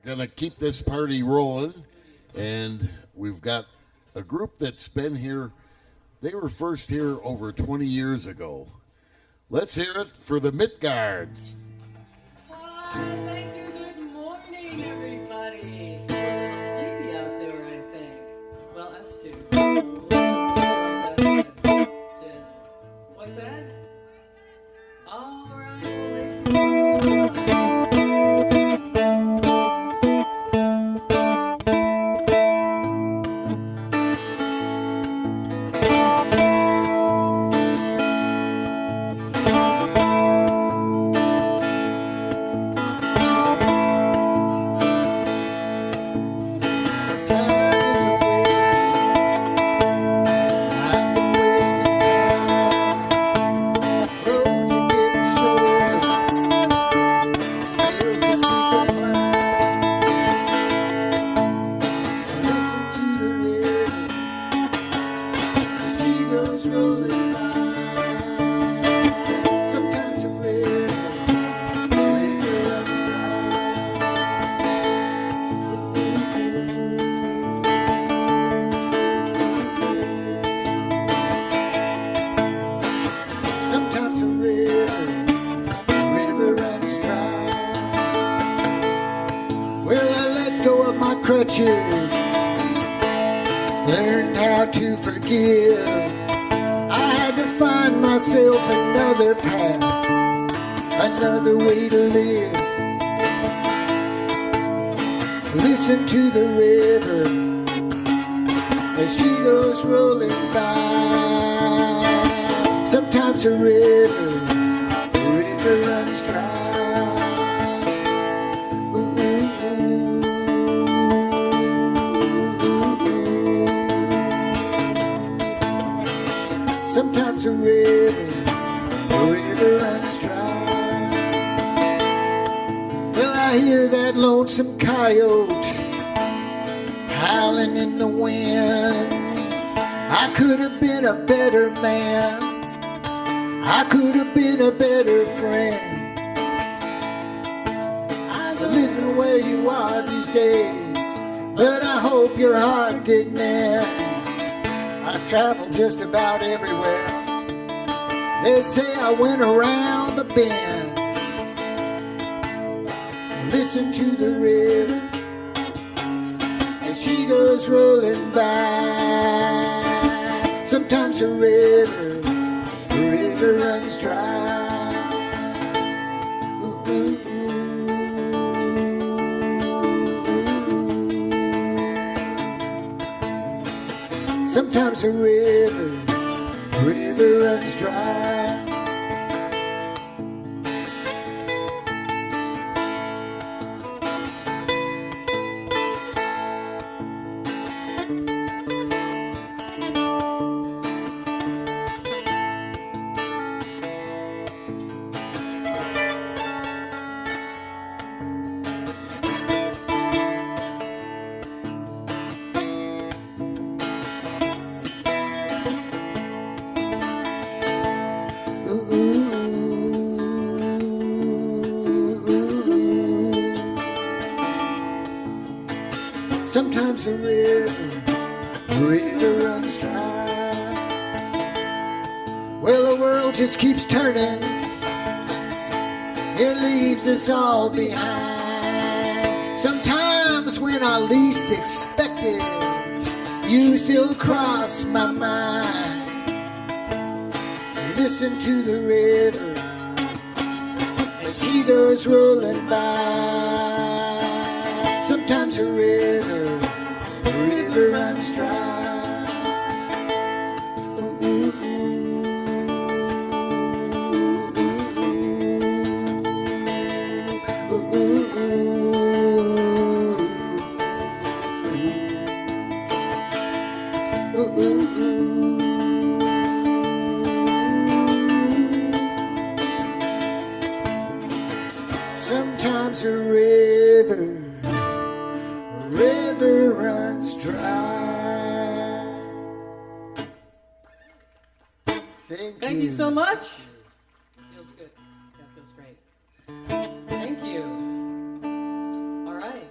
gonna keep this party rolling, and we've got a group that's been here. They were first here over 20 years ago. Let's hear it for the Mitguards. Hi, thank you. Good morning, everybody. Still a little sleepy out there, I think. Well, us too. What's that? All right. Crutches, learned how to forgive. I had to find myself another path, another way to live. Listen to the river as she goes rolling by. Sometimes the river runs dry. Sometimes the river runs dry. Well, I hear that lonesome coyote howling in the wind. I could have been a better man. I could have been a better friend. I'm living where you are these days, but I hope your heart didn't end. I traveled just about everywhere. They say I went around the bend. Listen to the river as she goes rolling by. Sometimes the river runs dry. Ooh, ooh, ooh. Sometimes the river runs dry. Sometimes the river runs dry. Well, the world just keeps turning. It leaves us all behind. Sometimes when I least expect it, you still cross my mind. Listen to the river as she goes rolling by. Sometimes the river runs dry. Ooh, ooh, ooh. Ooh, ooh, ooh. Ooh, ooh, ooh. Sometimes the river runs dry. Thank you so much. Feels good. That feels great. Thank you. All right.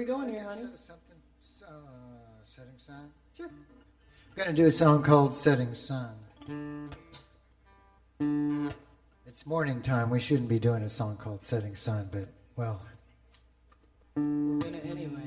going here, honey? Setting Sun. Sure. I'm going to do a song called Setting Sun. It's morning time. We shouldn't be doing a song called Setting Sun, but, well. We're going to anyway.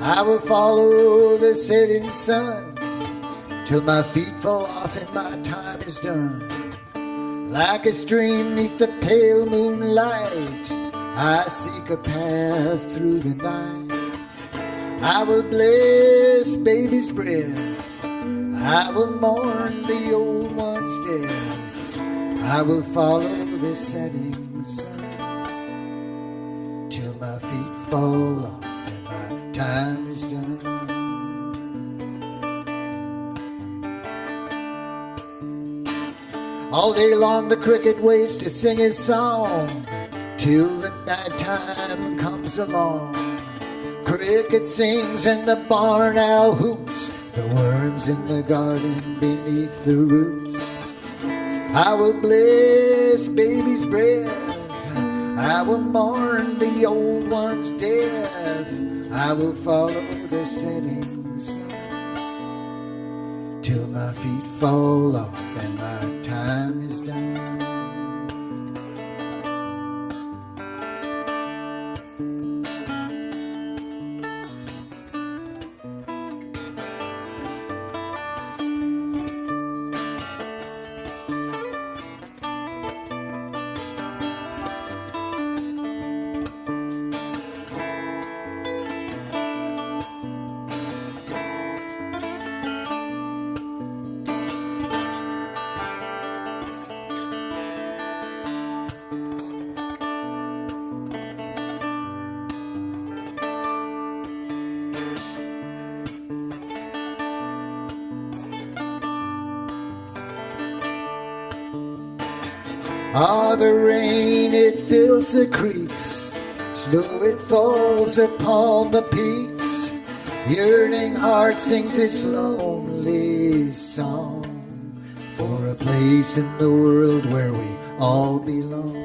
I will follow the setting sun till my feet fall off and my time is done. Like a stream neath the pale moonlight, I seek a path through the night. I will bless baby's breath, I will mourn the old one's death. I will follow the setting sun till my feet fall off and my time is done. All day long the cricket waits to sing his song till the night time comes along. Cricket sings and the barn owl hoops, the worms in the garden beneath the roots. I will bless baby's breath, I will mourn the old one's death. I will follow the setting sun till my feet fall off and my time is done. Ah, the rain, it fills the creeks, snow, it falls upon the peaks. Yearning heart sings its lonely song for a place in the world where we all belong.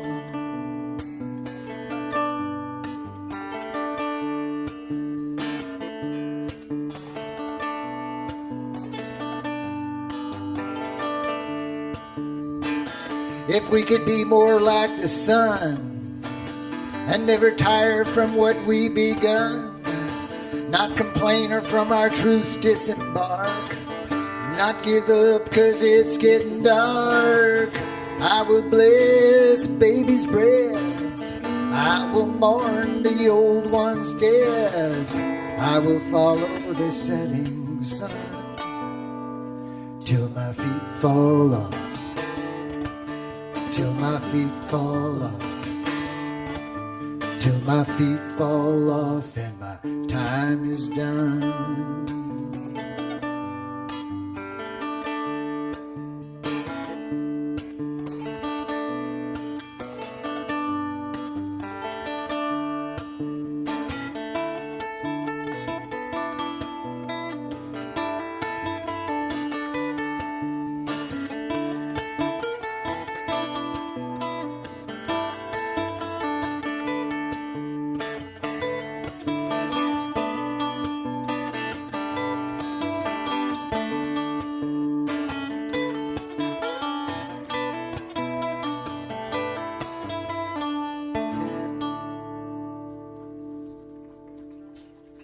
If we could be more like the sun and never tire from what we begun, not complain or from our truth disembark, not give up 'cause it's getting dark. I will bless baby's breath, I will mourn the old one's death. I will follow the setting sun till my feet fall off, till my feet fall off, till my feet fall off and my time is done.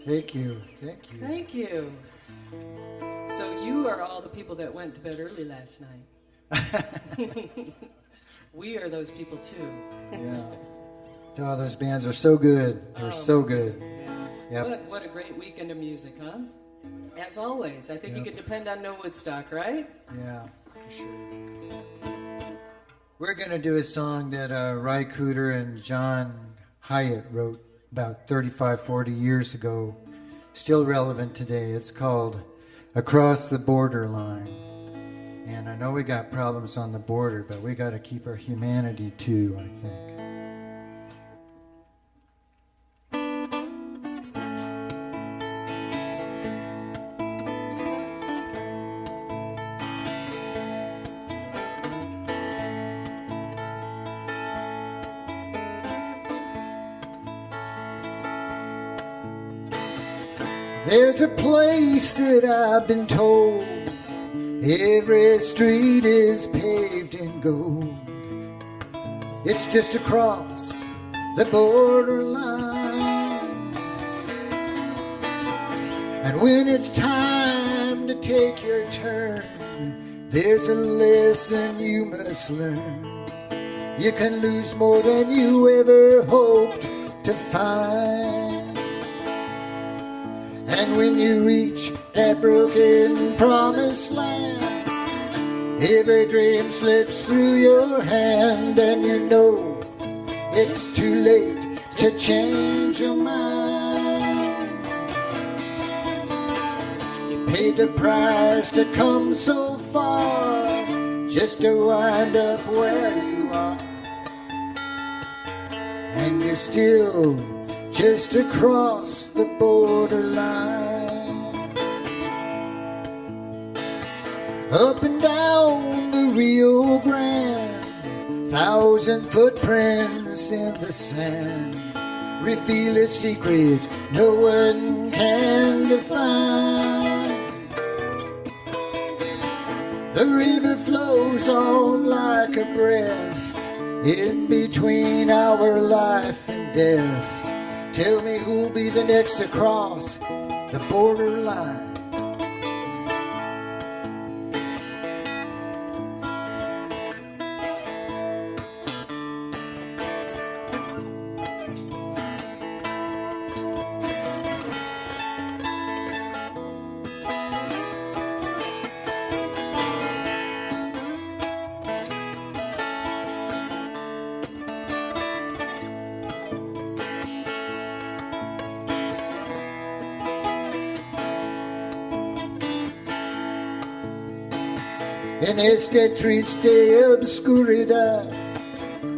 Thank you, thank you. Thank you. So you are all the people that went to bed early last night. We are those people too. Yeah. Oh, those bands are so good. They're so good. Yeah. Yep. What a great weekend of music, huh? As always, I think you Yep. can depend on Nowoodstock, right? Yeah, for sure. We're going to do a song that Ry Cooter and John Hyatt wrote about 35, 40 years ago. Still relevant today. It's called Across the Borderline. And I know we got problems on the border, but we got to keep our humanity too, I think. There's a place that I've been told every street is paved in gold. It's just across the borderline. And when it's time to take your turn, there's a lesson you must learn. You can lose more than you ever hoped to find. And when you reach that broken promised land, every dream slips through your hand, and you know it's too late to change your mind. You paid the price to come so far, just to wind up where you are. And you're still just across the borderline. Up and down the Rio Grande, 1,000 footprints in the sand reveal a secret no one can define. The river flows on like a breath in between our life and death. Tell me who'll be the next to cross the borderline. En esta triste obscuridad,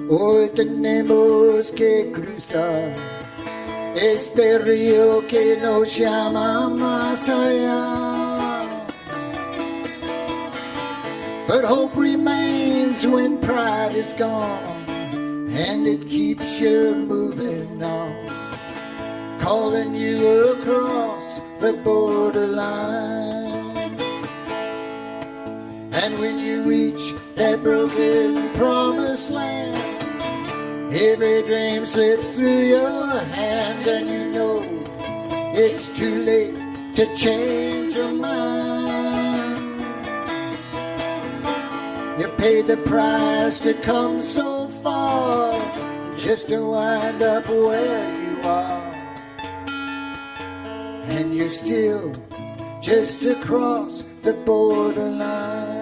hoy tenemos que cruzar este río que nos llama más allá. But hope remains when pride is gone, and it keeps you moving on, calling you across the borderline. And when you reach that broken promised land, every dream slips through your hand, and you know it's too late to change your mind. You paid the price to come so far, just to wind up where you are. And you're still just across the borderline.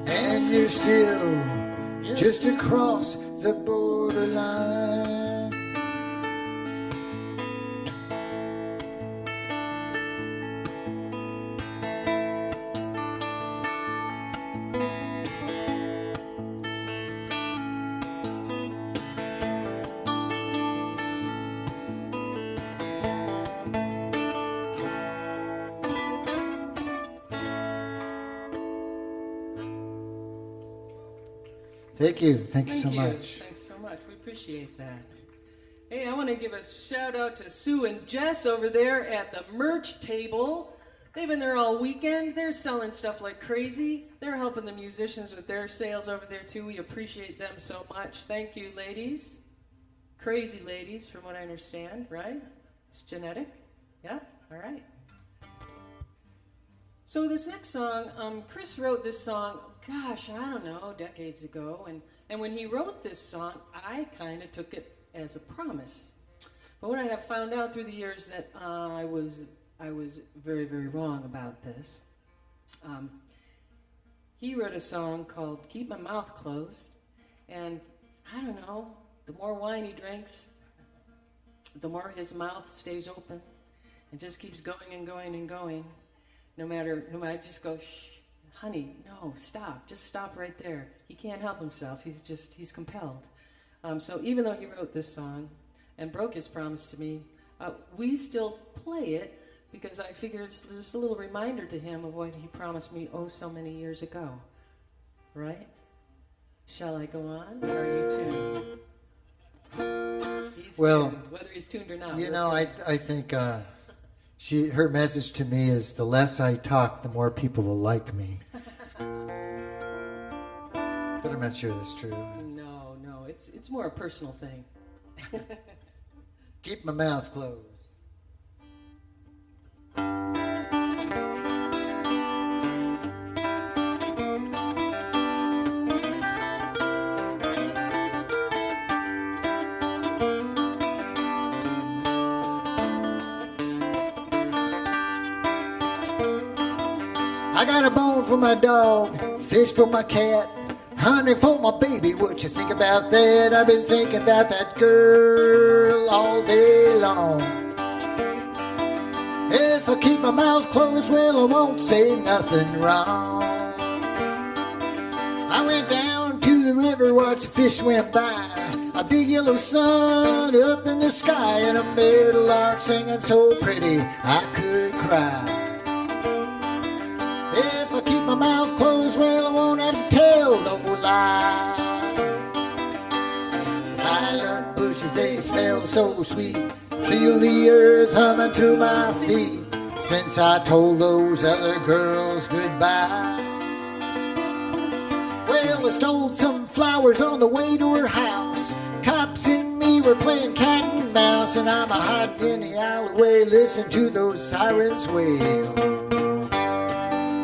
And you're still just across the borderline. Thank you. Thank you so much. Thanks so much. We appreciate that. Hey, I want to give a shout out to Sue and Jess over there at the merch table. They've been there all weekend. They're selling stuff like crazy. They're helping the musicians with their sales over there too. We appreciate them so much. Thank you, ladies. Crazy ladies, from what I understand, right? It's genetic. Yeah? All right. So this next song, Chris wrote this song, gosh, I don't know, decades ago. And when he wrote this song, I kind of took it as a promise. But what I have found out through the years that I was very, very wrong about this. He wrote a song called Keep My Mouth Closed. And I don't know, the more wine he drinks, the more his mouth stays open and just keeps going and going and going. no matter, I just go, shh, honey, no, stop, just stop right there. He can't help himself. He's compelled. So even though he wrote this song and broke his promise to me, we still play it because I figure it's just a little reminder to him of what he promised me oh so many years ago. Right? Shall I go on, or are you tuned? He's Well, tuned, whether he's tuned or not. You know, I think her message to me is the less I talk, the more people will like me. But I'm not sure that's true. No, it's more a personal thing. Keep my mouth closed. I got a bone for my dog, fish for my cat, honey for my baby. What you think about that? I've been thinking about that girl all day long. If I keep my mouth closed, well, I won't say nothing wrong. I went down to the river, watched the fish swim by. A big yellow sun up in the sky, and a meadowlark singing so pretty I could cry. If I keep my mouth closed, well, I won't have to tell no lie. Lilac bushes, they smell so sweet. Feel the earth humming through my feet since I told those other girls goodbye. Well, I stole some flowers on the way to her house. Cops and me were playing cat and mouse, and I'm a-hiding in the alleyway listening to those sirens wail.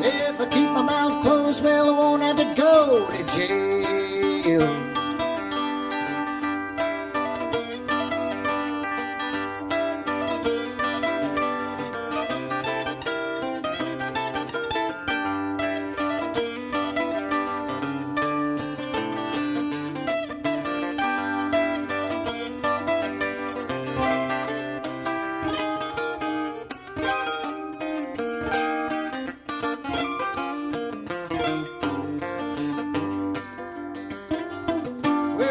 If I keep my mouth closed, well, I won't have to go to jail.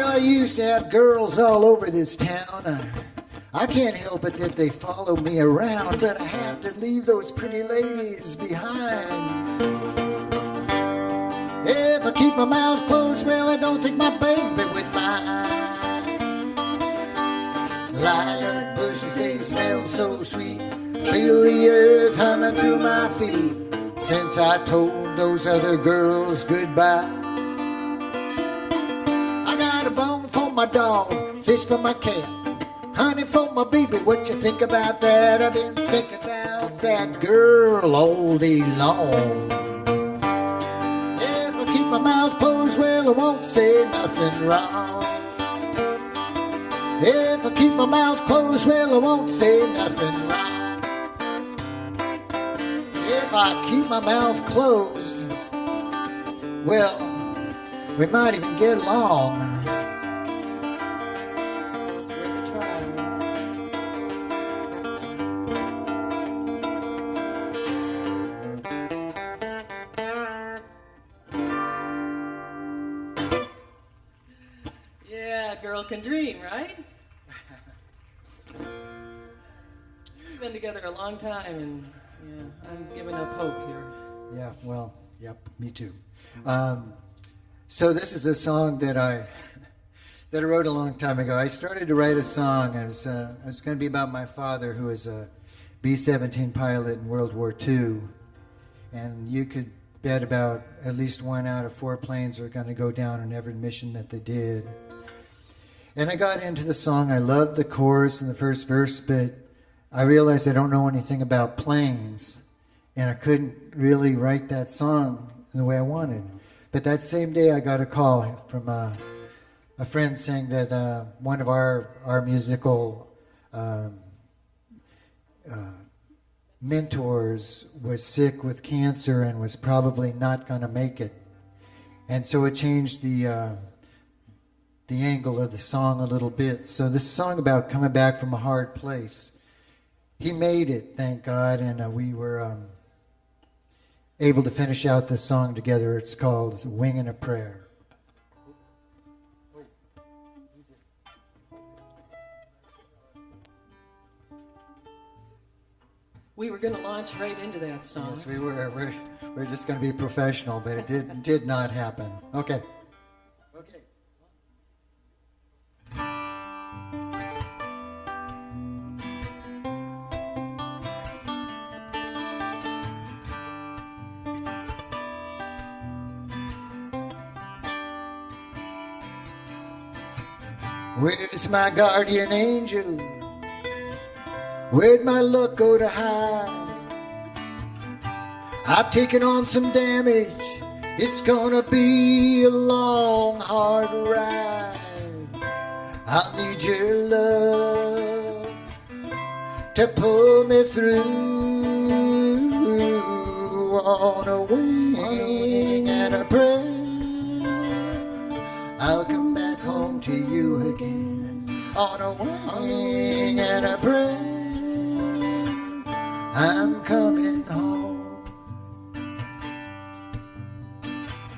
I used to have girls all over this town. I can't help it that they follow me around, but I have to leave those pretty ladies behind. If I keep my mouth closed, well, I don't think my baby would mind. Lilac bushes, they smell so sweet. Feel the earth humming through my feet since I told those other girls goodbye. A bone for my dog, fish for my cat, honey for my baby. What you think about that? I've been thinking about that girl all day long. If I keep my mouth closed, well, I won't say nothing wrong. If I keep my mouth closed, well, I won't say nothing wrong. If I keep my mouth closed, well, we might even get along. Girl can dream, right? We've been together a long time, and yeah, I'm giving up hope here. Yeah, well, yep, me too. So this is a song that I wrote a long time ago. I started to write a song. It was going to be about my father, who was a B-17 pilot in World War II, and you could bet about at least 1 out of 4 planes are going to go down on every mission that they did. And I got into the song. I loved the chorus and the first verse, but I realized I don't know anything about planes, and I couldn't really write that song in the way I wanted. But that same day, I got a call from a friend saying that one of our musical mentors was sick with cancer and was probably not going to make it. And so it changed the angle of the song a little bit. So this song about coming back from a hard place. He made it, thank God, and we were able to finish out this song together. It's called Wing and a Prayer. We were going to launch right into that song. Yes, we were. We're just going to be professional, but it did not happen. Okay. Okay. Where's my guardian angel? Where'd my luck go to hide? I've taken on some damage. It's gonna be a long, hard ride. I'll need your love to pull me through on a wing and a prayer. I'll come back home to you again on a wing and a prayer. I'm coming home.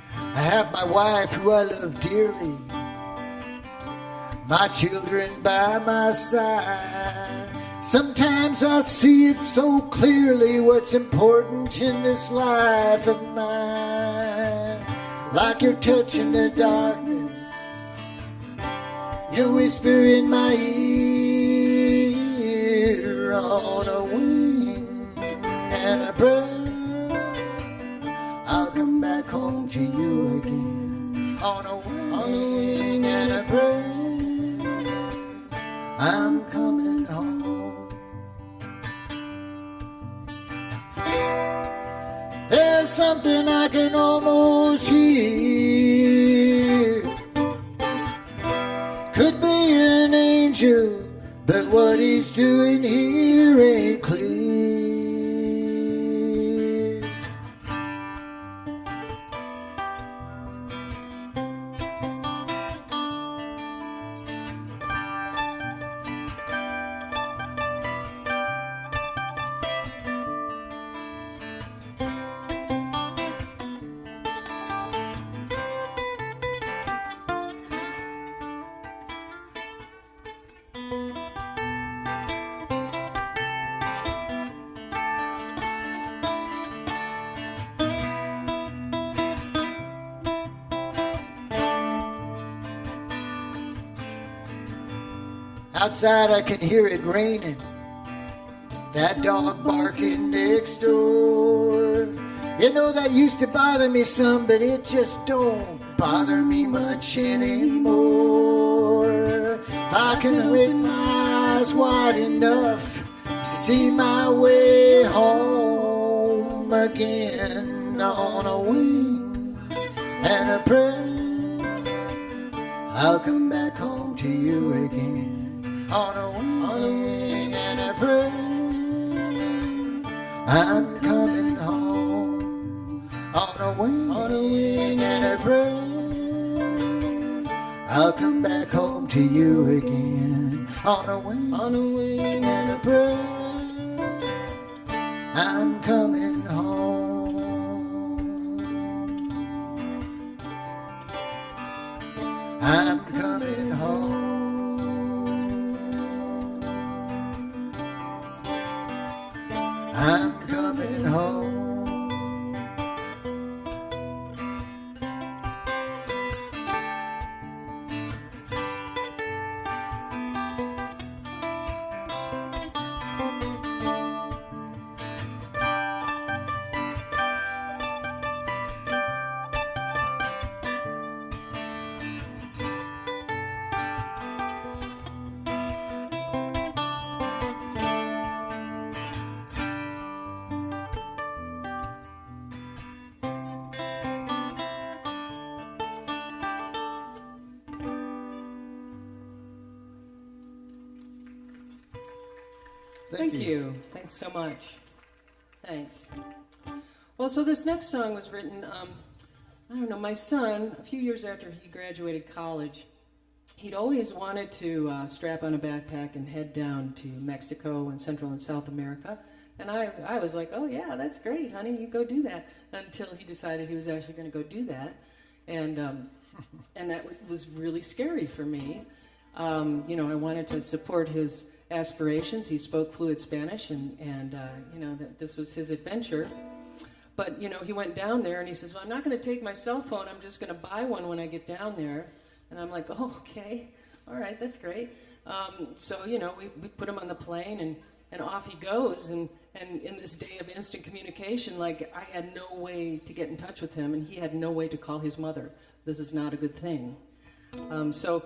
I have my wife who I love dearly, my children by my side. Sometimes I see it so clearly what's important in this life of mine. Like you're touching the darkness, you whisper in my ear on a wing and a prayer. I'll come back home to you again on a wing and a prayer. I'm coming home. There's something I can almost hear. Could be an angel, but what he's doing here ain't clear. Outside I can hear it raining, that dog barking next door. You know that used to bother me some, but it just don't bother me much anymore. If I can make my eyes wide enough, see my way home again on a wing and a prayer. I'll come back home to you again on a wing and a prayer. I'm coming home on a wing and a prayer. I'll come back home to you again on a wing and a prayer. I'm coming home. I'm coming home. I'm coming home. Thank you. Thanks so much. Thanks. Well, so this next song was written, I don't know, my son, a few years after he graduated college, he'd always wanted to strap on a backpack and head down to Mexico and Central and South America And I was like, oh yeah, that's great, honey, you go do that. Until he decided he was actually going to go do that. And that was really scary for me. I wanted to support his aspirations. He spoke fluent Spanish, and that this was his adventure. But, he went down there, and he says, well, I'm not going to take my cell phone. I'm just going to buy one when I get down there. And I'm like, oh, okay. All right, that's great. So, we put him on the plane, and off he goes. And in this day of instant communication, like, I had no way to get in touch with him, and he had no way to call his mother. This is not a good thing. So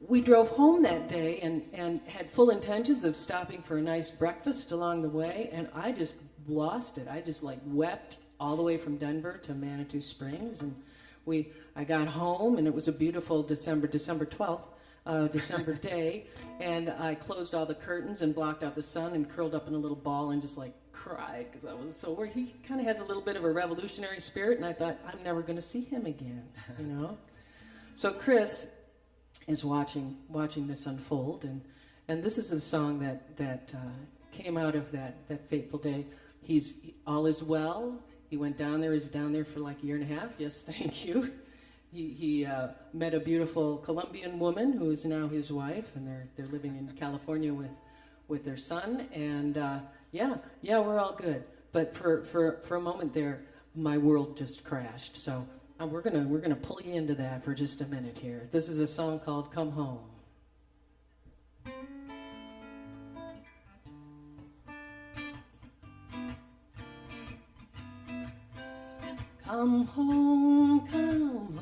we drove home that day and had full intentions of stopping for a nice breakfast along the way, and I just lost it. I just wept all the way from Denver to Manitou Springs, and I got home, and it was a beautiful December 12th, December day, and I closed all the curtains and blocked out the sun and curled up in a little ball and just cried because I was so worried. He kind of has a little bit of a revolutionary spirit, and I thought, I'm never going to see him again, So Chris is watching this unfold, and this is the song that came out of that fateful day. All is well. He went down there. He's down there for a year and a half. Yes, thank you. He met a beautiful Colombian woman who is now his wife, and they're living in California with their son. And yeah, we're all good. But for a moment there, my world just crashed. So we're gonna pull you into that for just a minute here. This is a song called "Come Home." Come home,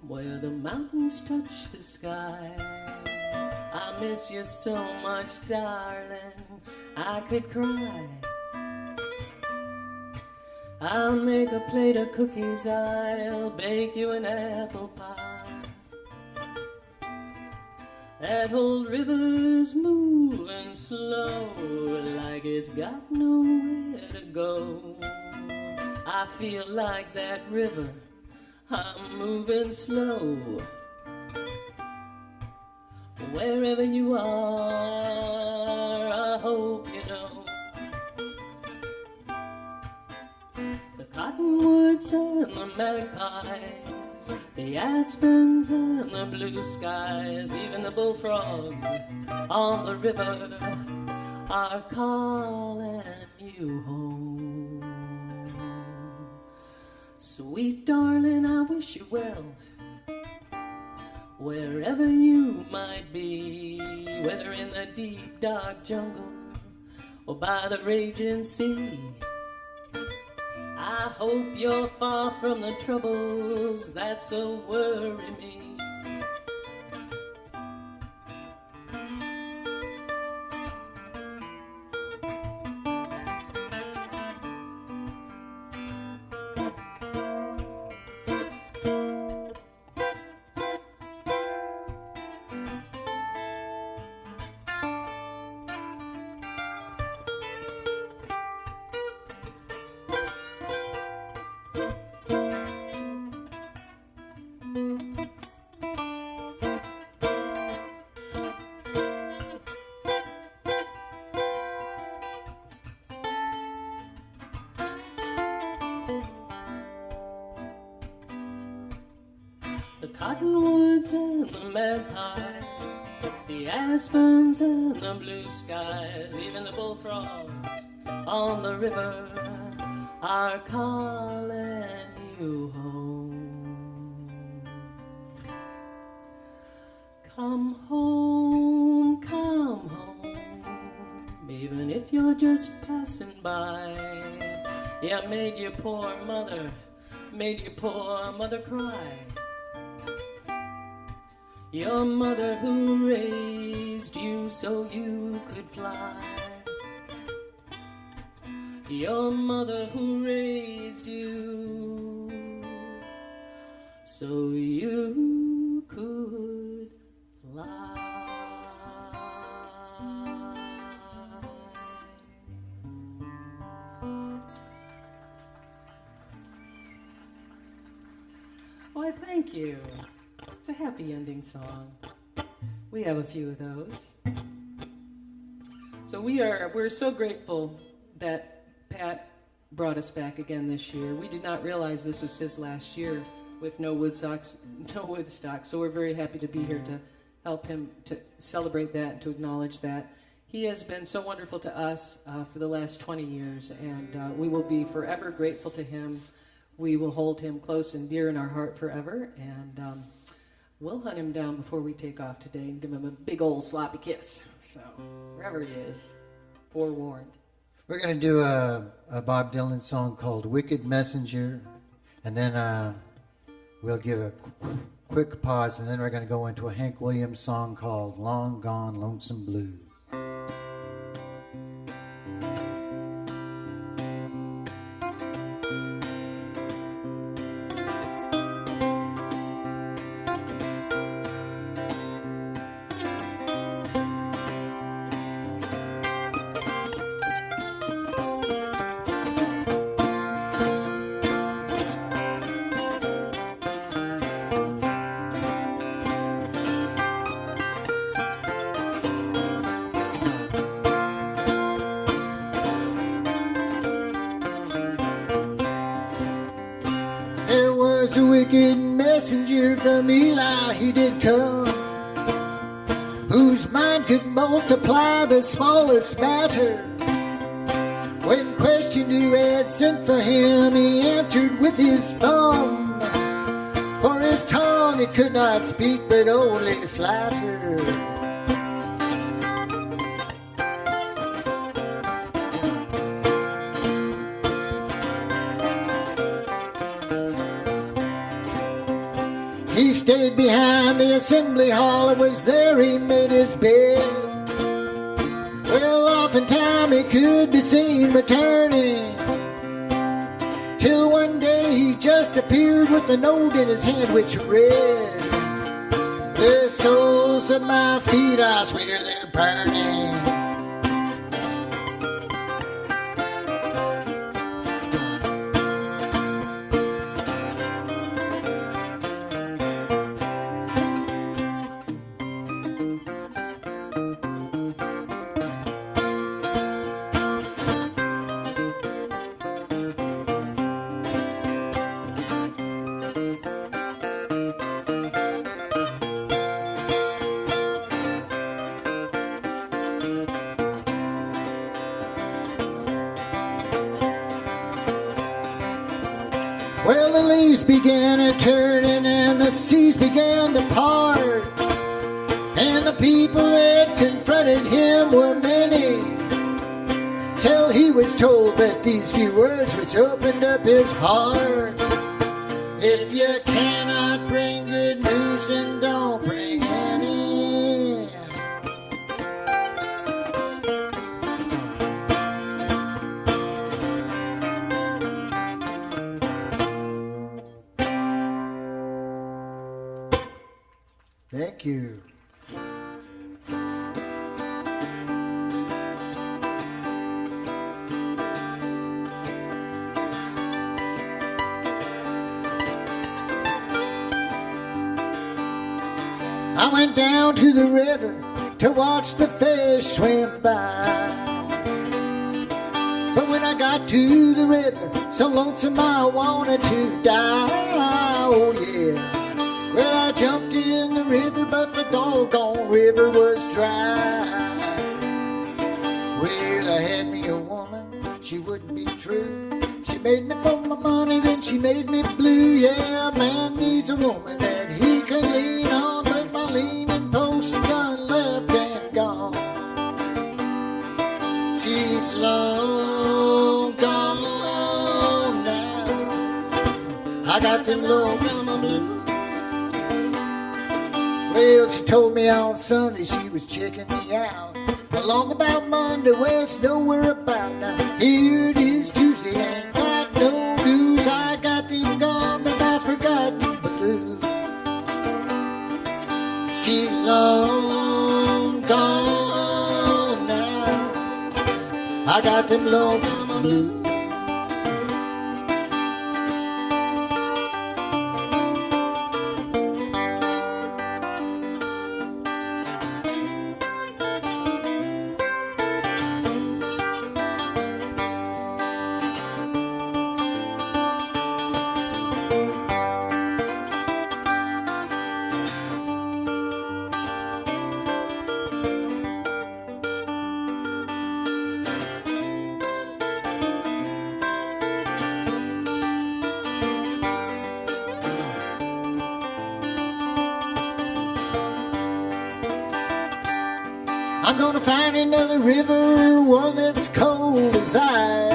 where the mountains touch the sky. I miss you so much, darling, I could cry. I'll make a plate of cookies, I'll bake you an apple pie. That old river's moving slow, like it's got nowhere to go. I feel like that river, I'm moving slow. Wherever you are, I hope you know. The cottonwoods and the magpies, the aspens and the blue skies, even the bullfrogs on the river are calling you home. Sweet darling, I wish you well, wherever you might be, whether in the deep dark jungle or by the raging sea. I hope you're far from the troubles that so worry me. The cottonwoods and the magpie, the aspens and the blue skies, even the bullfrogs on the river are calling you home. Come home, come home, even if you're just passing by. Yeah, made your poor mother cry. Your mother who raised you so you could fly. Your mother who raised you so you could fly. Why, thank you. It's a happy ending song. We have a few of those. So we're so grateful that Pat brought us back again this year. We did not realize this was his last year with Nowoodstock, so we're very happy to be here to help him to celebrate that and to acknowledge that. He has been so wonderful to us for the last 20 years, and we will be forever grateful to him. We will hold him close and dear in our heart forever, and we'll hunt him down before we take off today and give him a big old sloppy kiss. So, wherever he is, forewarned. We're going to do a Bob Dylan song called Wicked Messenger, and then we'll give a quick pause, and then we're going to go into a Hank Williams song called Long Gone Lonesome Blue. Was a wicked messenger from Eli, he did come, whose mind could multiply the smallest matter. When questioned who had sent for him, he answered with his thumb, for his tongue it could not speak but only flatter. He stayed behind the assembly hall, and was there he made his bed. Well, oftentimes he could be seen returning, till one day he just appeared with a note in his hand which read, "The soles of my feet, I swear they're burning." Well, the leaves began a turning and the seas began to part, and the people that confronted him were many, till he was told but these few words which opened up his heart: "If you cannot bring good news, then don't bring any." Thank you. I went down to the river to watch the fish swim by, but when I got to the river, so lonesome I wanted to die. Oh yeah. Well, I jumped in the river, but the doggone river was dry. Well, I had me a woman, she wouldn't be true. She made me for my money, then she made me blue. Yeah, a man needs a woman that he can lean on, but my leaning post done left and gone. She's long gone now. I got them lonesome blues. Well, she told me on Sunday she was checking me out. Along about Monday, well, it's nowhere about now. Here it is Tuesday, ain't got no news. I got them gone, but I forgot the blues. She's long gone now. I got them lonesome blues. I'm gonna find another river, one that's cold as ice.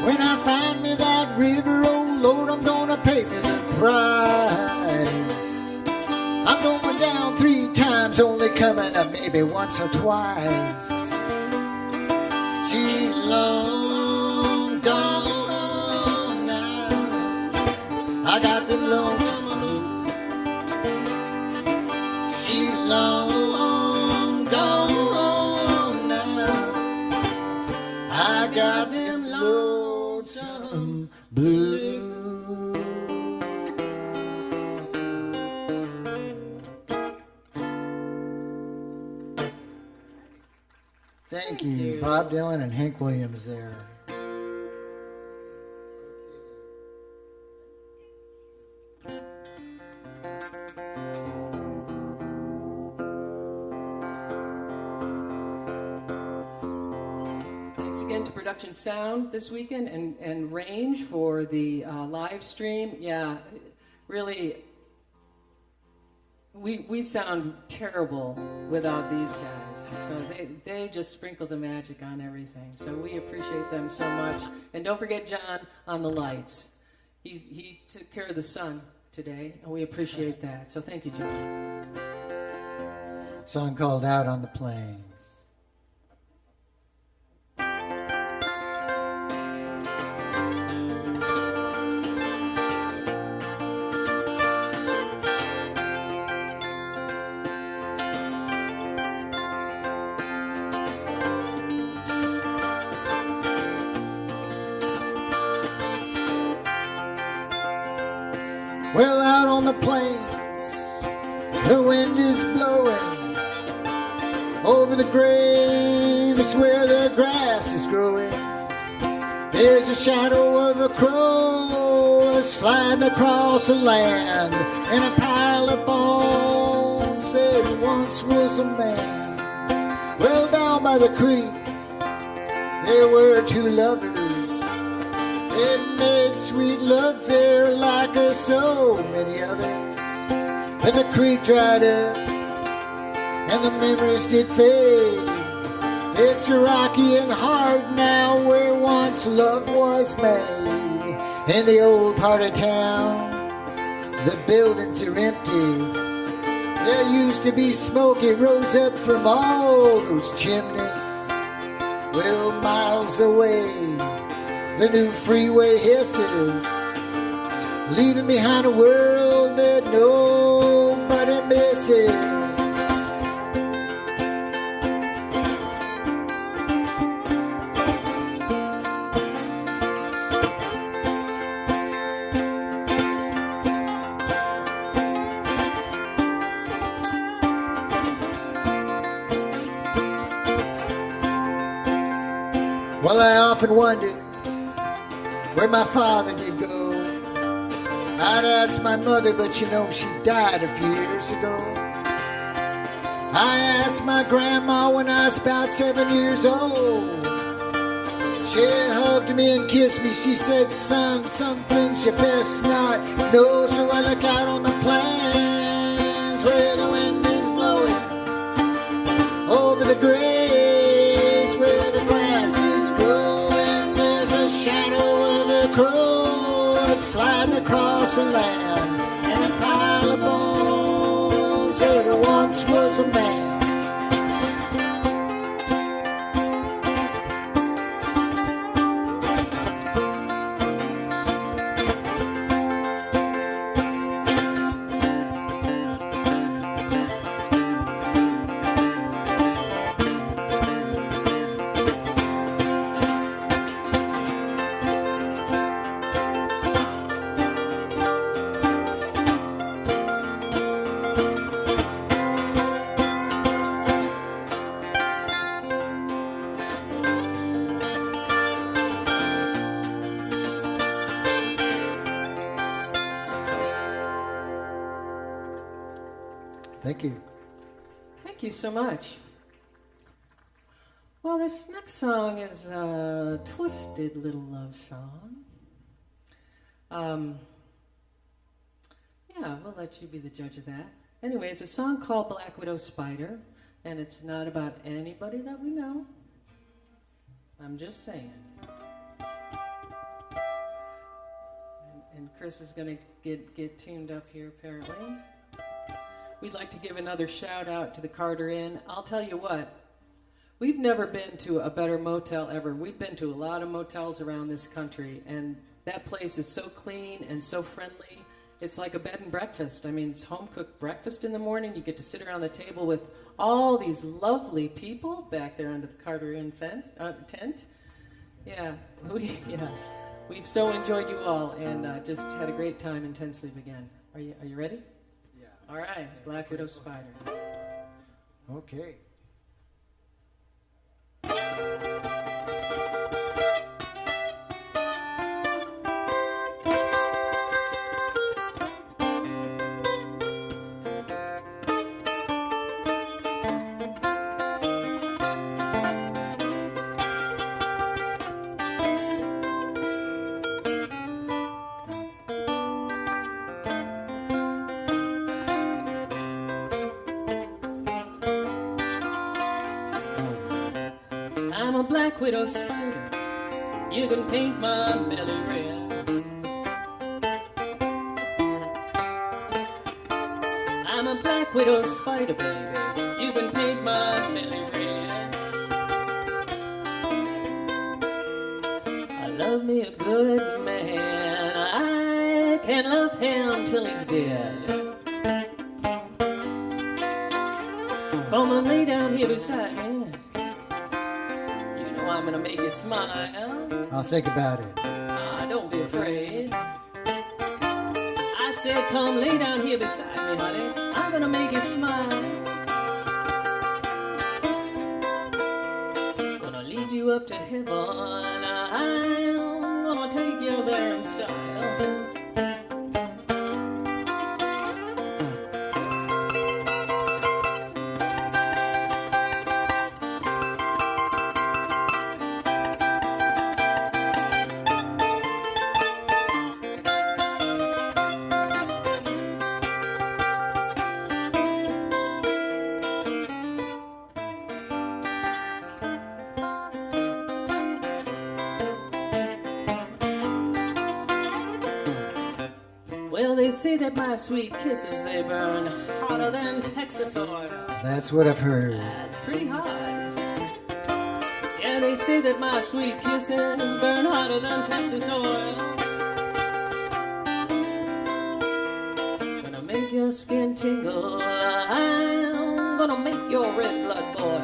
When I find me that river, oh Lord, I'm gonna pay me the price. I'm going down 3 times, only coming up maybe once or twice. She's long gone now. I got the lonesome blues. She's long gone now. I got them lonesome blues. Thank you, Bob Dylan and Hank Williams there. Thanks again to Production Sound this weekend and Range for the live stream. Yeah, really, we sound terrible without these guys. So they just sprinkle the magic on everything. So we appreciate them so much. And don't forget John on the lights. He took care of the sun today, and we appreciate that. So thank you, John. Song called Out on the Plains. Well, out on the plains, the wind is blowing over the graves where the grass is growing. There's a shadow of a crow sliding across the land, and a pile of bones that once was a man. Well, down by the creek, there were 2 lovers. They made sweet love there like so many others. But the creek dried up and the memories did fade. It's rocky and hard now where once love was made. In the old part of town, the buildings are empty. There used to be smoke, it rose up from all those chimneys. Well, miles away, the new freeway hisses, leaving behind a world that nobody misses. Well, I often wondered where my father did go. I'd ask my mother, but you know she died a few years ago. I asked my grandma when I was about 7 years old. She hugged me and kissed me. She said, son, some things you best not know. So I look out on the plains where the wind is blowing over the graves where the grass is growing. There's a shadow of the crow sliding across the land, and a pile of bones that once was a man. Thank you. Thank you so much. Well, this next song is a twisted little love song. Yeah, we'll let you be the judge of that. Anyway, it's a song called Black Widow Spider, and it's not about anybody that we know. I'm just saying. And Chris is going to get tuned up here, apparently. We'd like to give another shout out to the Carter Inn. I'll tell you what, we've never been to a better motel ever. We've been to a lot of motels around this country, and that place is so clean and so friendly. It's like a bed and breakfast. I mean, it's home-cooked breakfast in the morning. You get to sit around the table with all these lovely people back there under the Carter Inn tent. Yeah, we've so enjoyed you all, and just had a great time intensely again. Are you ready? Yeah. All right, Black Widow Spider. Okay. I'm a black widow spider. You can paint my belly red. I'm a black widow spider, baby. You can paint my belly red. I love me a good man. I can love him till he's dead. Come and lay down here beside me. I'm gonna make you smile. I'll think about it. Don't be afraid. I said, come lay down here beside me, honey. I'm gonna make you smile. Gonna lead you up to heaven. I'm gonna take you there in style. Well, they say that my sweet kisses, they burn hotter than Texas oil. That's what I've heard. That's pretty hot. Yeah, they say that my sweet kisses burn hotter than Texas oil. Gonna make your skin tingle. I'm gonna make your red blood boil.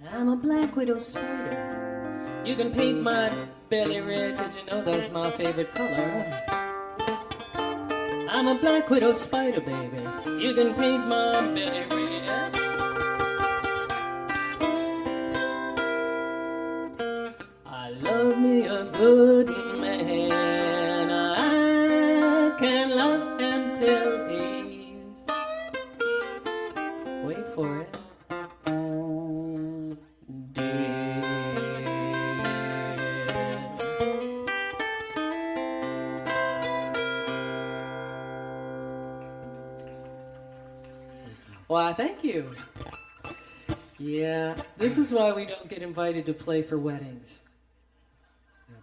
I'm a black widow spider. You can paint my belly red, 'cause you know that's my favorite color. I'm a black widow spider, baby. You can paint my belly red. I love me a good man. I can love him till he's... Wait for it. Why, thank you. Yeah, this is why we don't get invited to play for weddings. Yep.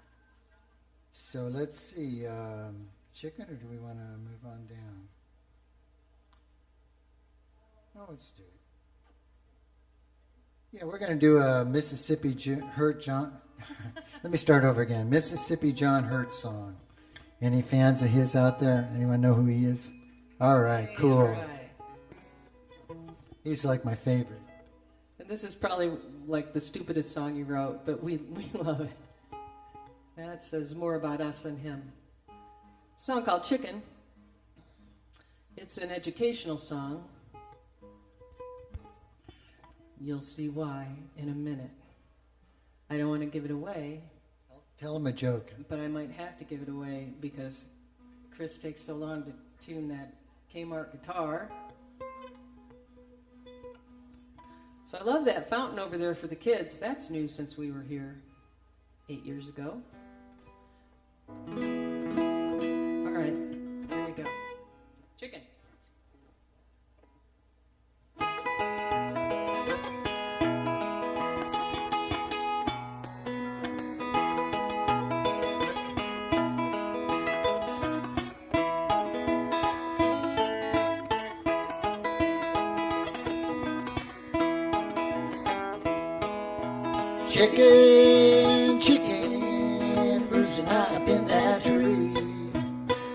So let's see. Chicken, or do we want to move on down? Oh, let's do it. Yeah, we're going to do a Mississippi Hurt John. Let me start over again. Mississippi John Hurt song. Any fans of his out there? Anyone know who he is? All right, cool. All right. He's like my favorite. And this is probably like the stupidest song you wrote, but we love it. That says more about us than him. A song called Chicken. It's an educational song. You'll see why in a minute. I don't want to give it away, Tell him a joke. but I might have to give it away because Chris takes so long to tune that Kmart guitar. So I love that fountain over there for the kids. That's new since we were here 8 years ago. All right, here we go. Chicken. Chicken, chicken, roosting high up in that tree.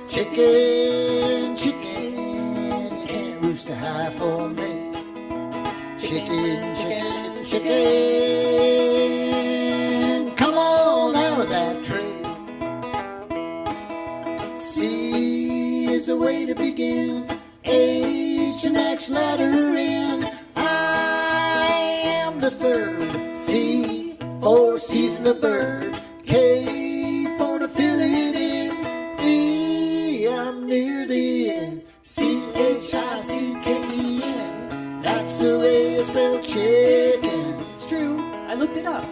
Chicken, chicken, you can't roost high for me. Chicken, chicken, chicken, come on out of that tree. C is the way to begin. H the next letter in. I am the third. C for season the bird. K for to fill it in. E, I'm near the end. Chicken. That's the way you spell chicken. It's true. I looked it up.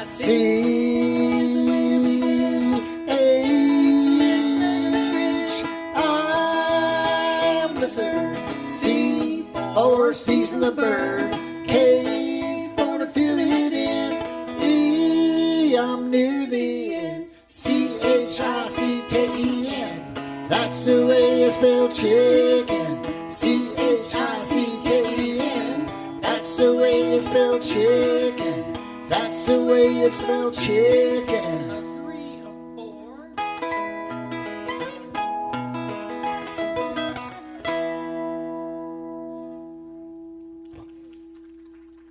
C H I am the third. C for season the bird. K for to fill it in. E, I'm near the end. Chicken. That's the way you spell chicken. Chicken. That's the way you spell chicken. That's the way you spell chicken. A 3, a 4.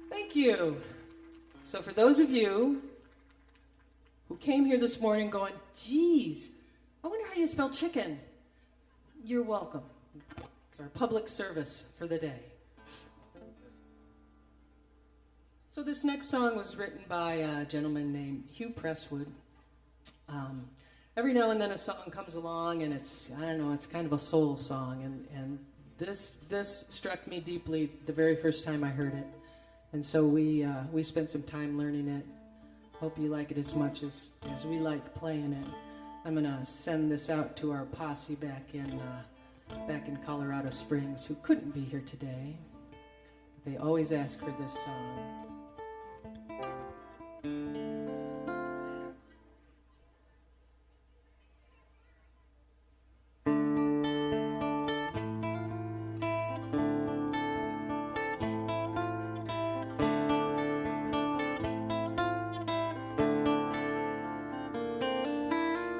Thank you. So for those of you who came here this morning going, geez, I wonder how you spell chicken, you're welcome. It's our public service for the day. So this next song was written by a gentleman named Hugh Presswood. Every now and then a song comes along and it's kind of a soul song. And this struck me deeply the very first time I heard it. And so we spent some time learning it. Hope you like it as much as we like playing it. I'm going to send this out to our posse back in Colorado Springs who couldn't be here today. They always ask for this song.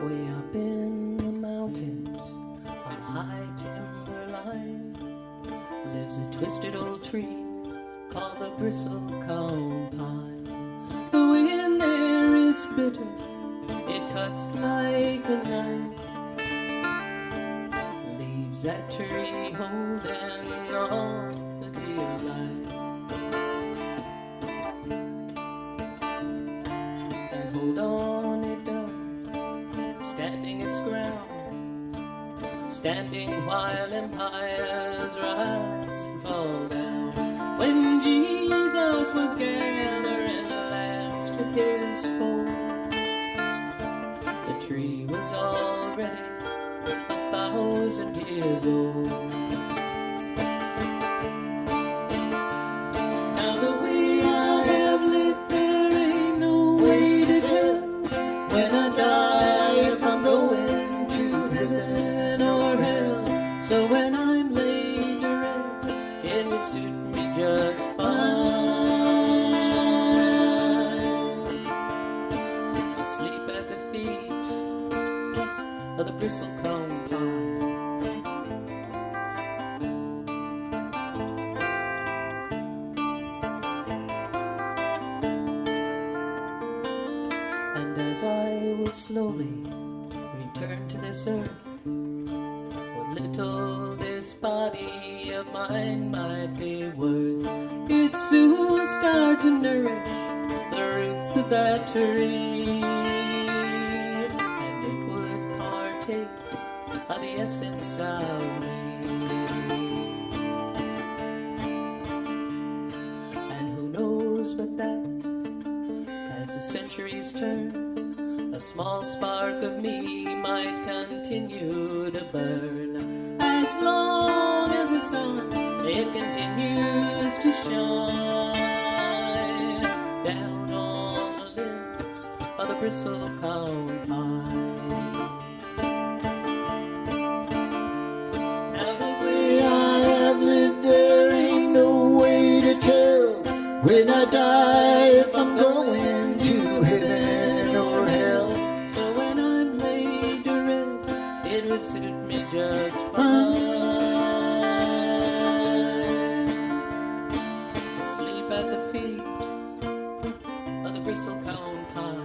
Way up in the mountains, on a high timberline, lives a twisted old tree called the bristlecone pine. The wind there, it's bitter, it cuts like a knife, leaves that tree holding on for dear life. And hold on, it does, standing its ground, standing while empires rise and fall down. When Jesus was gathering lambs to his fold, the tree was already 1,000 years old. Now the way I have lived, there ain't no way to tell. When I die, if I'm going to heaven or hell. So when I'm laid to rest, it would suit me just fine. Sleep at the feet of the bristlecone pine. And as I would slowly return to this earth, what little this body of mine might be worth, it soon start to nourish the roots of that tree, and it would partake of the essence of me. And who knows but that as the centuries turn, a small spark of me might continue to burn, as long as the sun, it continues to shine down on the limbs of the bristlecone pine. Now the way I have lived, there ain't no way to tell when I die if I'm going to heaven or hell. So when I'm laid to rest, it would suit me just fine to sleep at the feet of the bristlecone pine.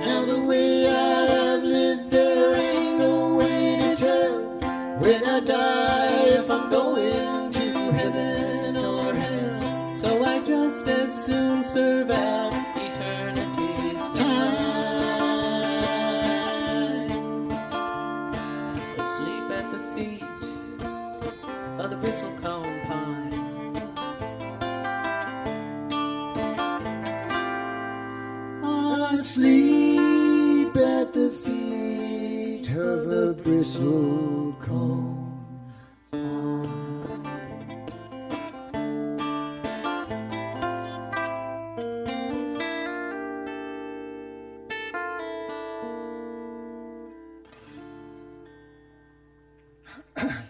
Now the way I have lived, there ain't no way to tell when I die if I'm going to heaven or hell. So I just as soon serve out eternity's time, asleep at the feet of the bristlecone pine. Asleep at the feet of the bristlecone pine.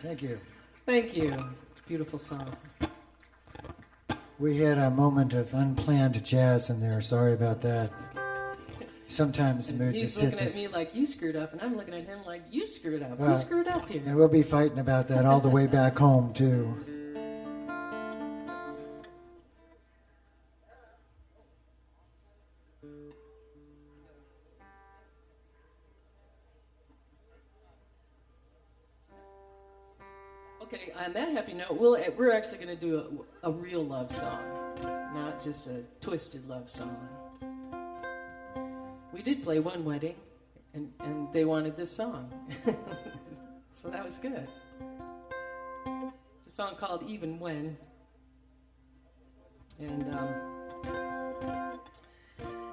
Thank you. Thank you. Beautiful song. We had a moment of unplanned jazz in there. Sorry about that. Sometimes the mood He's just hits looking at us. me like you screwed up, and I'm looking at him like you screwed up. Well, Who screwed up here? And we'll be fighting about that all the way back home, too. Okay, on that happy note, we're actually going to do a real love song, not just a twisted love song. We did play one wedding, and they wanted this song. So that was good. It's a song called Even When. And,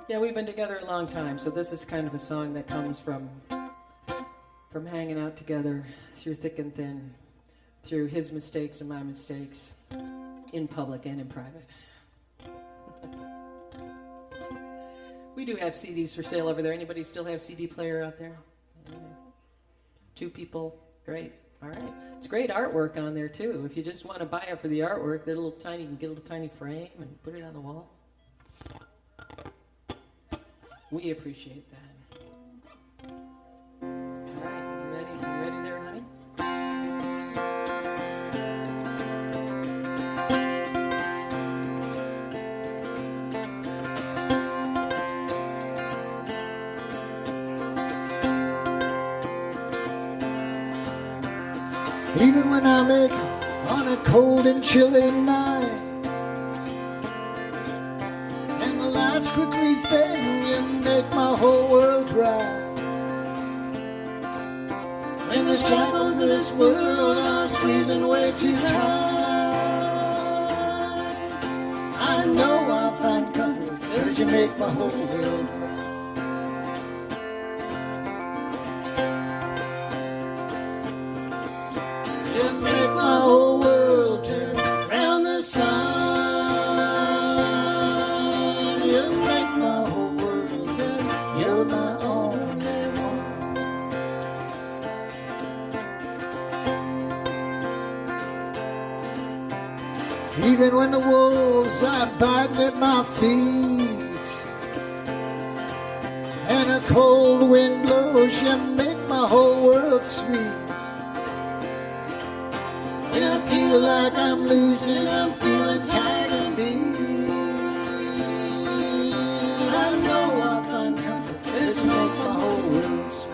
yeah, we've been together a long time, so this is kind of a song that comes from hanging out together through thick and thin, through his mistakes and my mistakes, in public and in private. We do have CDs for sale over there. Anybody still have CD player out there? Two people. Great. All right. It's great artwork on there, too. If you just want to buy it for the artwork, they're a little tiny. You can get a little tiny frame and put it on the wall. We appreciate that. All right. You ready? You ready there, honey? Even when I make on a cold and chilly night, and the lights quickly fade and you make my whole world dry. When the shackles of this world are squeezing way too tight, I know I'll find you make my whole world cry. You make my whole world turn round the sun. You make my whole world turn. You're my only one. Even when the wolves are biting at my feet and a cold wind blows, you make my whole world sweet. When I feel like I'm losing, I'm feeling tired and beat. I know I'll find comfort as you make my whole world sweet.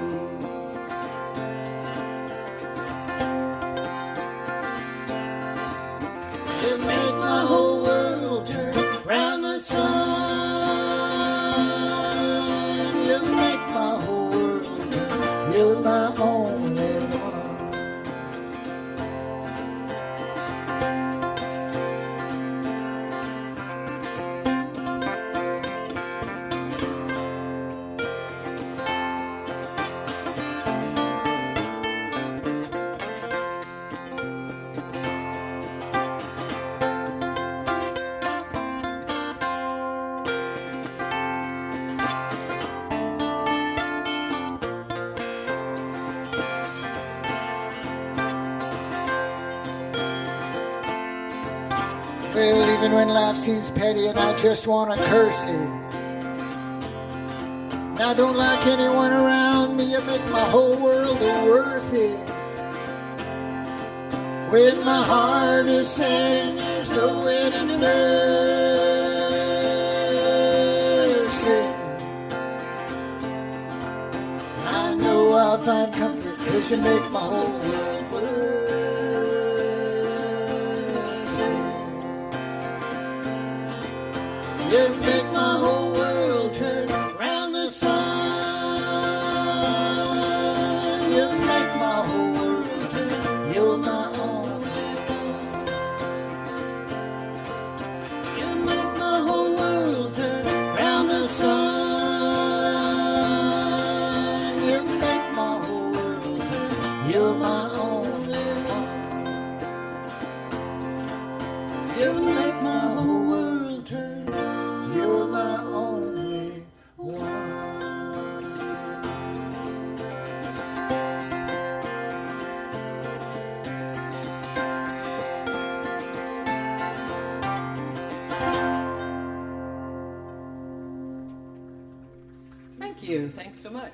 You make my whole world turn round the sun. You make my whole world turn. You're my only one. Well, even when life seems petty and I just want to curse it, and I don't like anyone around me, you make my whole world worth it. When my heart is saying there's no way to nurse it, I know I'll find comfort 'cause you make my whole world worth it. You make my whole world turn round the sun. You make my whole world turn. You're my only one. You make my whole world turn round the sun. You make my whole world turn. You're my only one. You make my whole world turn. You're my only one. Thank you. Thanks so much.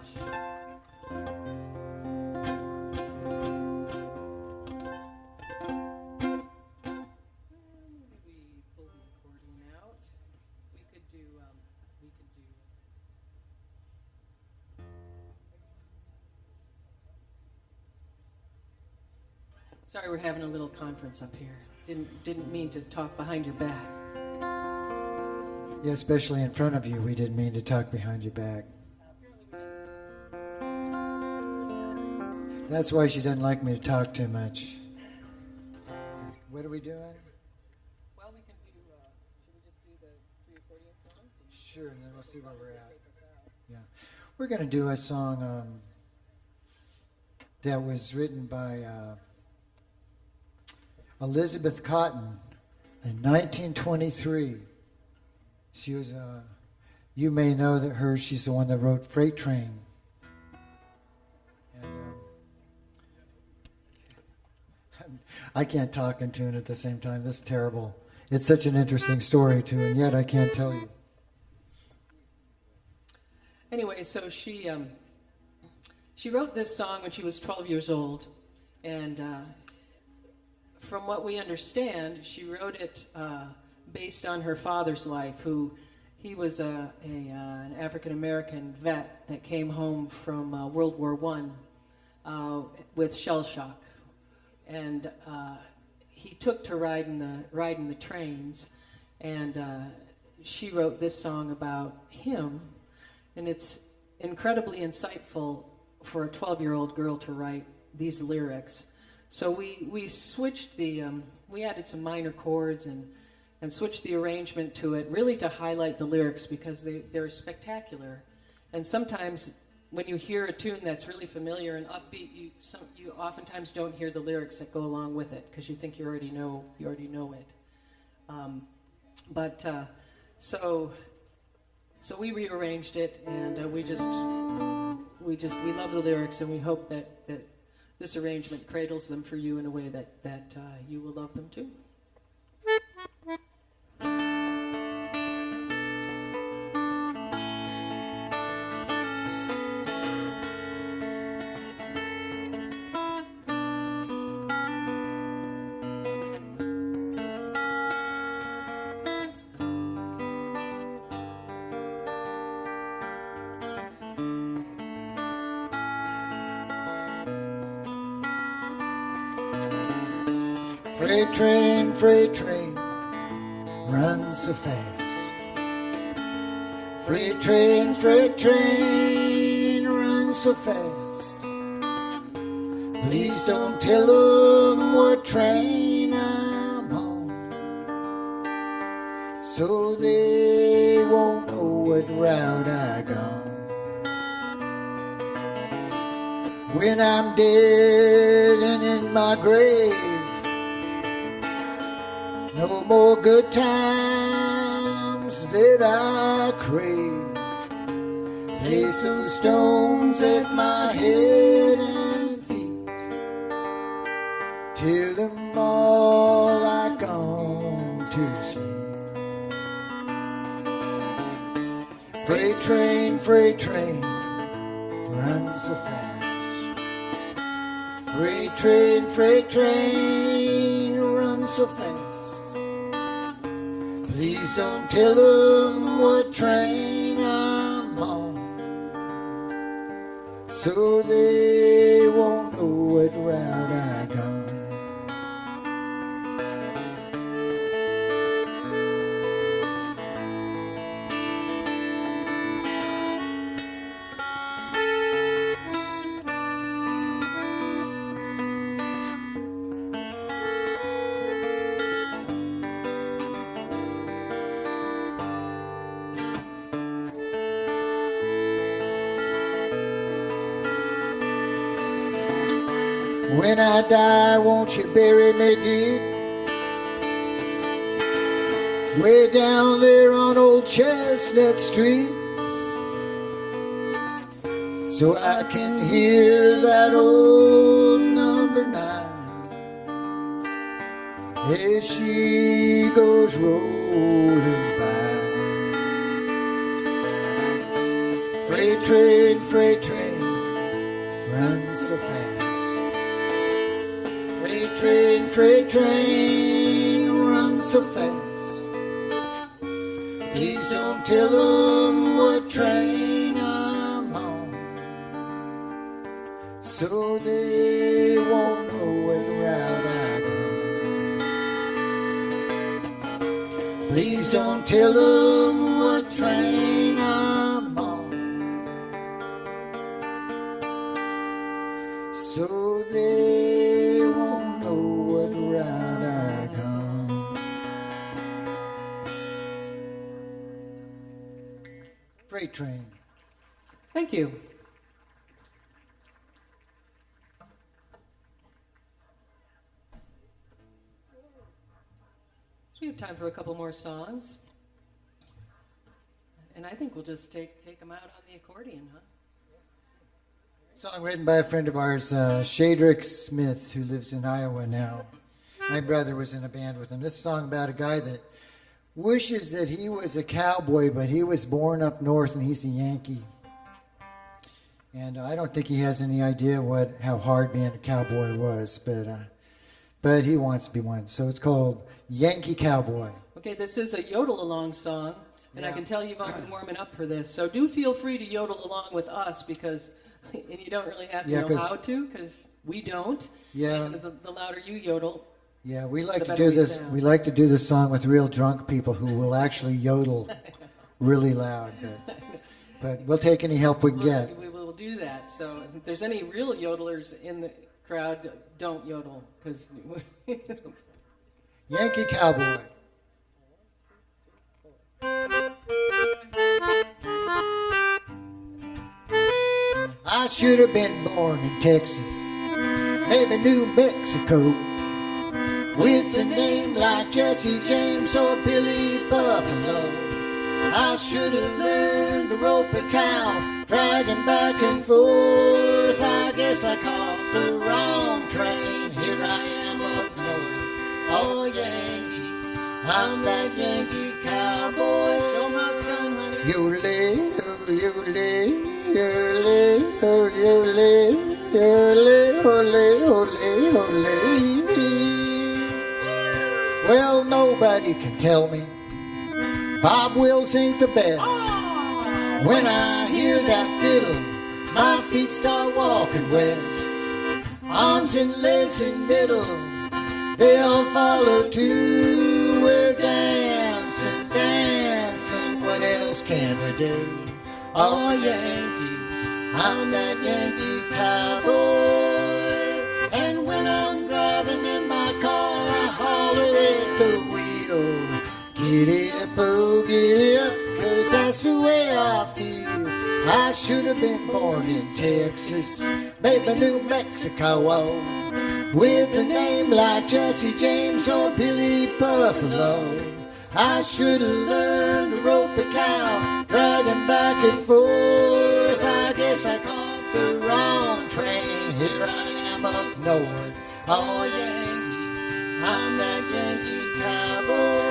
Sorry, we're having a little conference up here. Didn't mean to talk behind your back. Yeah, especially in front of you. We didn't mean to talk behind your back. That's why she doesn't like me to talk too much. What are we doing? Well, we can do. Should we just do the 3 accordion songs? Sure, and then we'll see where we're at. Yeah, we're going to do a song that was written by Elizabeth Cotton in 1923. She was, you may know that she's the one that wrote Freight Train. And I can't talk and tune at the same time. This is terrible. It's such an interesting story, too, and yet I can't tell you. Anyway, so she wrote this song when she was 12 years old, and from what we understand, she wrote it based on her father's life, he was an African-American vet that came home from World War I with shell shock. And he took to riding the trains, and she wrote this song about him, and it's incredibly insightful for a 12-year-old girl to write these lyrics. So we switched we added some minor chords and and switched the arrangement to it, really to highlight the lyrics because they're spectacular. And sometimes when you hear a tune that's really familiar and upbeat, you oftentimes don't hear the lyrics that go along with it because you think you already know it. So we rearranged it, and we love the lyrics, and we hope that this arrangement cradles them for you in a way that you will love them too. Freight train, runs so fast. Freight train, runs so fast. Please don't tell them what train I'm on, so they won't know what route I gone. When I'm dead and in my grave, no more good times that I crave. Lay some stones at my head and feet, till them all I gone to sleep. Freight train, runs so fast. Freight train, runs so fast. Please don't tell them what train I'm on, so they won't know what route I gone. When I die, won't you bury me deep, way down there on Old Chestnut Street, so I can hear that old number 9 as she goes rolling by. Freight train, runs so fast. Freight train, runs so fast. Please don't tell them what train I'm on, so they won't know what route I go. Please don't tell them what train I'm on, so they won't know what route I gone. Freight train. Thank you. So we have time for a couple more songs. And I think we'll just take them out on the accordion, huh? Song written by a friend of ours, Shadrick Smith, who lives in Iowa now. My brother was in a band with him. This song about a guy that wishes that he was a cowboy, but he was born up north and he's a Yankee. And I don't think he has any idea how hard being a cowboy was, but he wants to be one. So it's called Yankee Cowboy. Okay, this is a yodel-along song, and I can tell you've all been warming up for this. So do feel free to yodel along with us, because and you don't really have to know how to, because we don't. Yeah. And the louder you yodel, yeah, we like to do this. We like to do this song with real drunk people who will actually yodel really loud. But we'll take any help we can get. We will do that. So if there's any real yodelers in the crowd, don't yodel, because Yankee Cowboy. I should have been born in Texas, maybe New Mexico, with a name like Jesse James or Billy Buffalo. I should have learned the rope a cow, dragging back and forth. I guess I caught the wrong train. Here I am up north, oh Yankee, I'm that Yankee cowboy. Show my son, honey. Yole, yole, yole, yole, yole, ole, ole, ole. Well, nobody can tell me Bob Wills ain't the best. When I hear that fiddle, my feet start walking west. Arms and legs and middle, they all follow too. We're dancing, dancing, what else can we do? Oh, Yankee, I'm that Yankee cowboy. And when I'm driving in my car, I holler at the wheel. Giddy up, oh, giddy up, 'cause that's the way I feel. I should have been born in Texas, maybe New Mexico, with a name like Jesse James or Billy Buffalo. I should have learned the rope a cow, dragging back and forth. I guess I caught the wrong train. Here I am up north, oh Yankee, I'm that Yankee cowboy.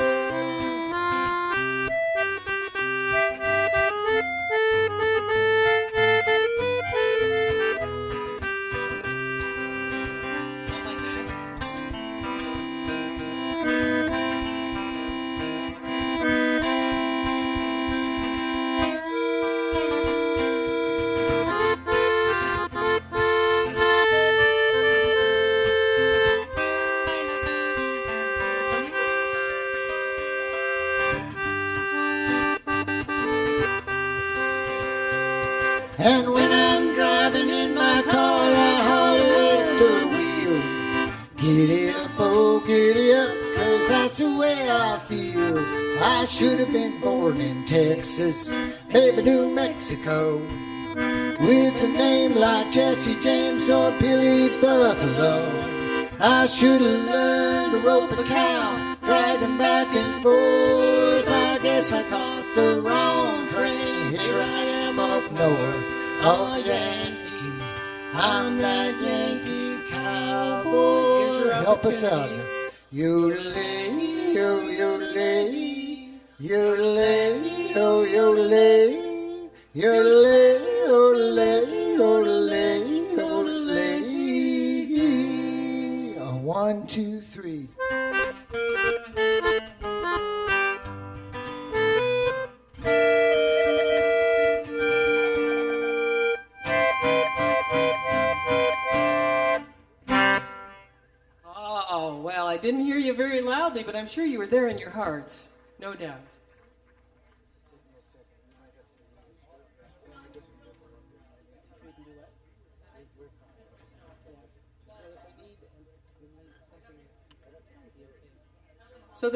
And when I'm driving in my car, I holler at the wheel. Giddy up, oh giddy up, 'cause that's the way I feel. I should have been born in Texas, maybe New Mexico, with a name like Jesse James or Billy Buffalo. I should have learned to rope a cow, dragging back and forth. I guess I caught the wrong train. Here I am up north, oh Yankee, I'm that Yankee cowboy. Help us out. You lay, you lay, you lay, oh you lay, you lay, oh lay, oh lay, oh lay. 1, 2, 3. Oh, well, I didn't hear you very loudly, but I'm sure you were there in your hearts. No doubt. So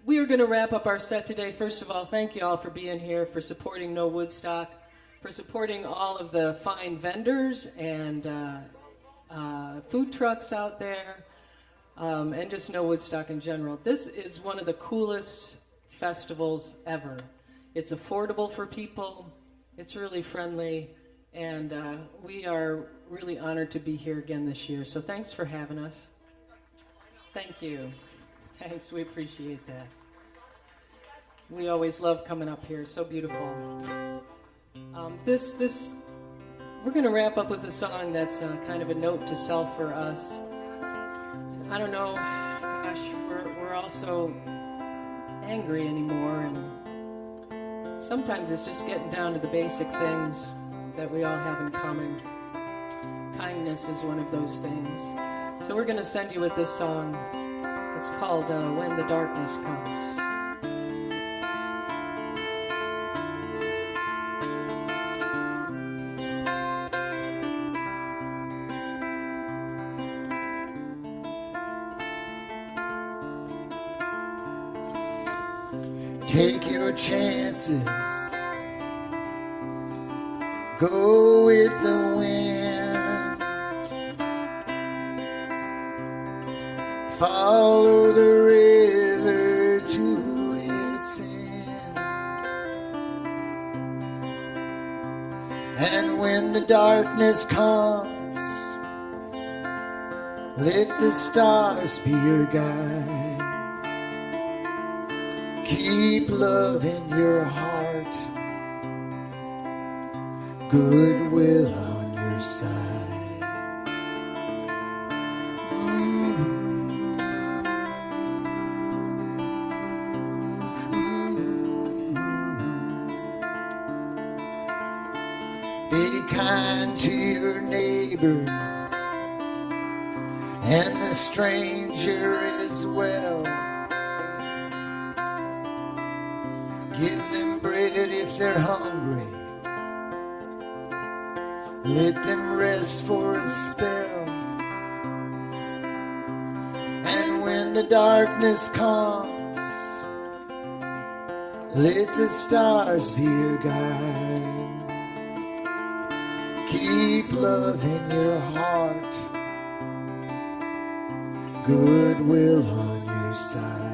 we are going to wrap up our set today. First of all, thank you all for being here, for supporting Nowoodstock, for supporting all of the fine vendors and food trucks out there, and just Nowoodstock in general. This is one of the coolest festivals ever. It's affordable for people, it's really friendly, and we are really honored to be here again this year. So thanks for having us. Thank you. Thanks, we appreciate that. We always love coming up here, so beautiful. We're going to wrap up with a song that's kind of a note to self for us. I don't know, gosh, we're all so angry anymore, and sometimes it's just getting down to the basic things that we all have in common. Kindness is one of those things. So we're going to send you with this song. It's called When the Darkness Comes. Take your chances, go with the wind, follow the river to its end. And when the darkness comes, let the stars be your guide. Keep love in your heart, goodwill on your side. Be kind to your neighbor and the stranger as well. Give them bread if they're hungry, let them rest for a spell. And when the darkness comes, let the stars be your guide. Keep love in your heart, goodwill on your side.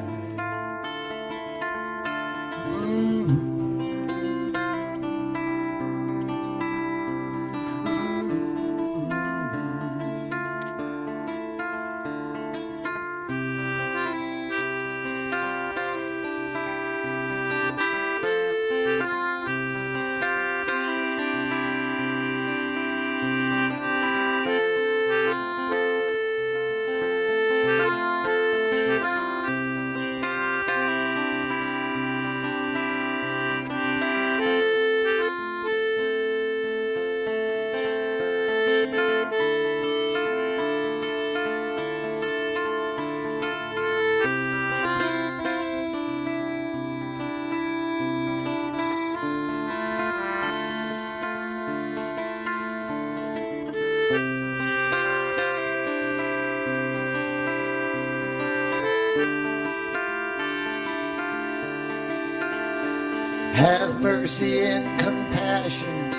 Have mercy and compassion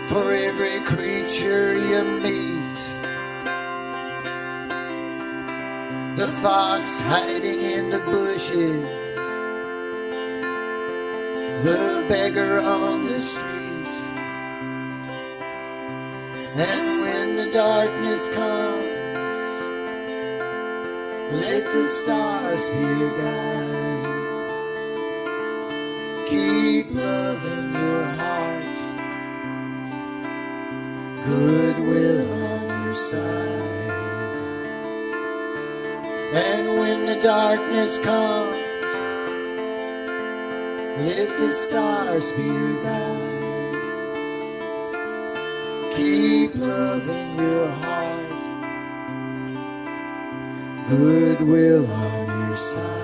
for every creature you meet. The fox hiding in the bushes, the beggar on the street. And when the darkness comes, let the stars be your guide. Keep love in your heart, goodwill on your side. And when the darkness comes, let the stars be your guide. Keep love in your heart, goodwill on your side.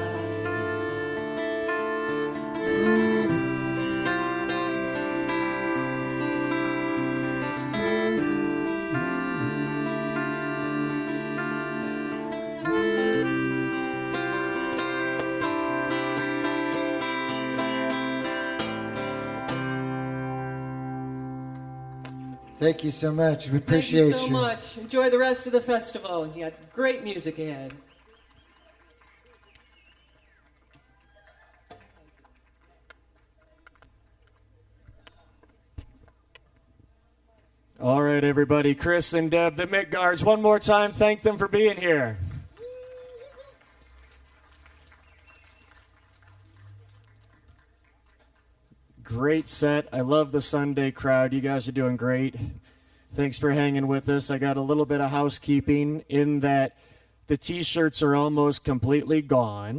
Thank you so much. We appreciate you. Thank you so much. Enjoy the rest of the festival. You got great music ahead. All right, everybody. Chris and Deb, the Mitguards, one more time, thank them for being here. Great set. I love the Sunday crowd. You guys are doing great. Thanks for hanging with us. I got a little bit of housekeeping in that the T-shirts are almost completely gone.